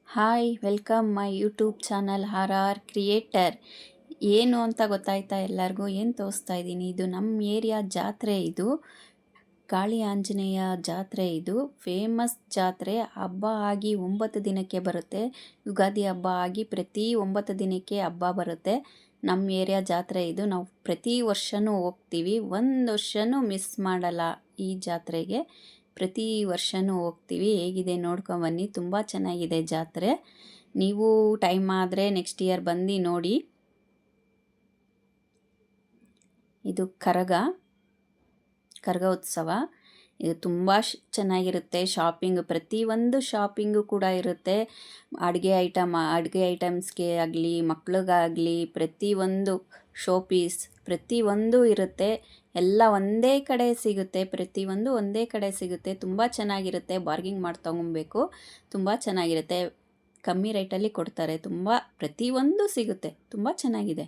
Hi welcome my YouTube channel R R creator. ಏನು ಅಂತ ಗೊತ್ತಾಯ್ತಾ ಎಲ್ಲರಿಗೂ? ಏನು ತೋರಿಸ್ತಾ ಇದ್ದೀನಿ, ಇದು ನಮ್ಮ ಏರಿಯಾ ಜಾತ್ರೆ. ಇದು ಕಾಳಿ ಆಂಜನೇಯ ಜಾತ್ರೆ. ಇದು ಫೇಮಸ್ ಜಾತ್ರೆ. ಹಬ್ಬ ಆಗಿ 9 ದಿನಕ್ಕೆ ಬರುತ್ತೆ. ಯುಗಾದಿ ಹಬ್ಬ ಆಗಿ ಪ್ರತಿ 9 ದಿನಕ್ಕೆ ಹಬ್ಬ ಬರುತ್ತೆ. ನಮ್ಮ ಏರಿಯಾ ಜಾತ್ರೆ ಇದು. ನಾವು ಪ್ರತಿ ವರ್ಷವೂ ಹೋಗ್ತೀವಿ, ಒಂದು ವರ್ಷವೂ ಮಿಸ್ ಮಾಡಲ್ಲ ಈ ಜಾತ್ರೆಗೆ. ಪ್ರತಿ ವರ್ಷವೂ ಹೋಗ್ತೀವಿ. ಹೇಗಿದೆ ನೋಡ್ಕೊಂಬನ್ನಿ, ತುಂಬ ಚೆನ್ನಾಗಿದೆ ಜಾತ್ರೆ. ನೀವು ಟೈಮ್ ಆದರೆ ನೆಕ್ಸ್ಟ್ ಇಯರ್ ಬಂದು ನೋಡಿ. ಇದು ಕರಗ ಉತ್ಸವ. ಇದು ತುಂಬ ಚೆನ್ನಾಗಿರುತ್ತೆ. ಶಾಪಿಂಗ್, ಪ್ರತಿಯೊಂದು ಶಾಪಿಂಗು ಕೂಡ ಇರುತ್ತೆ. ಅಡುಗೆ ಐಟಮ್ಸ್ಗೆ ಆಗಲಿ, ಮಕ್ಳಿಗಾಗಲಿ, ಪ್ರತಿಯೊಂದು ಶೋಪೀಸ್ ಪ್ರತಿಯೊಂದು ಇರುತ್ತೆ. ಎಲ್ಲ ಒಂದೇ ಕಡೆ ಸಿಗುತ್ತೆ. ಪ್ರತಿಯೊಂದು ಒಂದೇ ಕಡೆ ಸಿಗುತ್ತೆ. ತುಂಬ ಚೆನ್ನಾಗಿರುತ್ತೆ. ಬಾರ್ಗಿಂಗ್ ಮಾಡಿ ತೊಗೊಬೇಕು. ತುಂಬ ಚೆನ್ನಾಗಿರುತ್ತೆ. ಕಮ್ಮಿ ರೇಟಲ್ಲಿ ಕೊಡ್ತಾರೆ. ತುಂಬ ಪ್ರತಿಯೊಂದು ಸಿಗುತ್ತೆ. ತುಂಬ ಚೆನ್ನಾಗಿದೆ.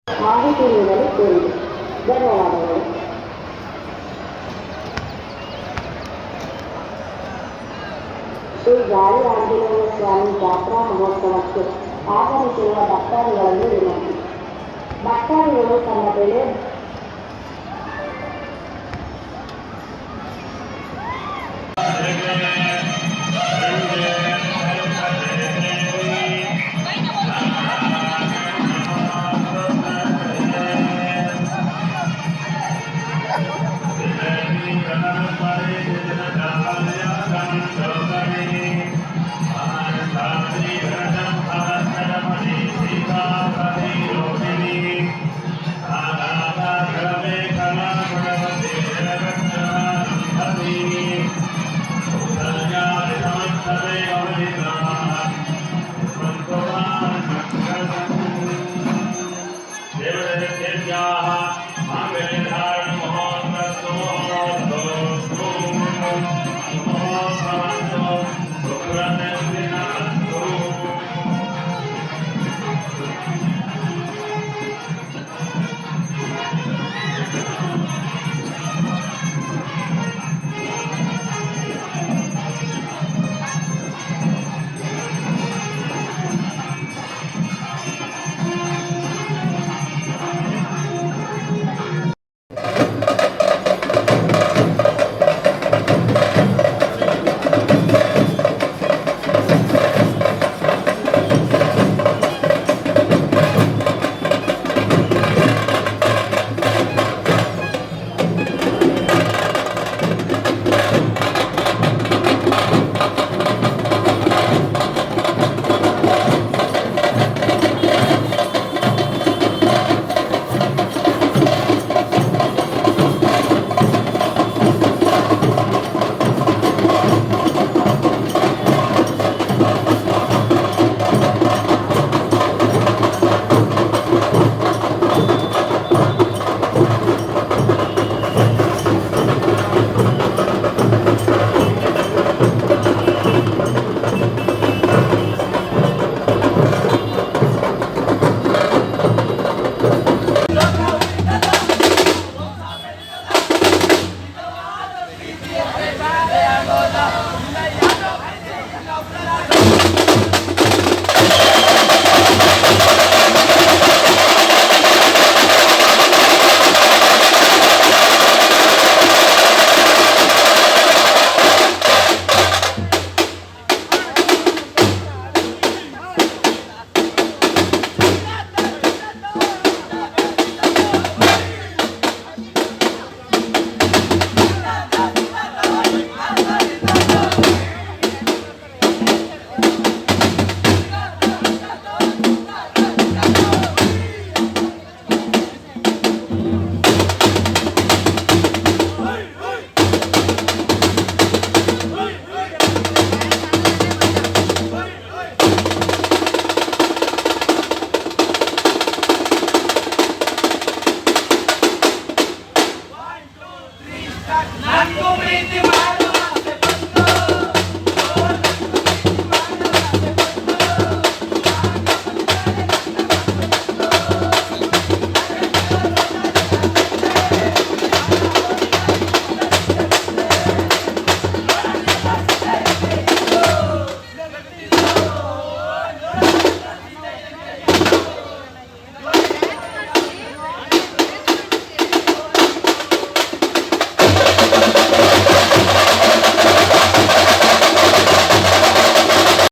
ಮಾಹಿತಿ ನೀಡಲು ಕೋರಿದೆ. ಧನ್ಯವಾದಗಳು. ಶ್ರೀ ಗಾಳಿ ಆಂಜನೇಯ ಸ್ವಾಮಿ ಜಾತ್ರಾ ಮಹೋತ್ಸವಕ್ಕೆ ಆಗಮಿಸಿರುವ ಭಕ್ತಾದಿಗಳನ್ನು ವಿನಂತಿ. ಭಕ್ತಾದಿಗಳು ತಮ್ಮ ಬೆಳೆ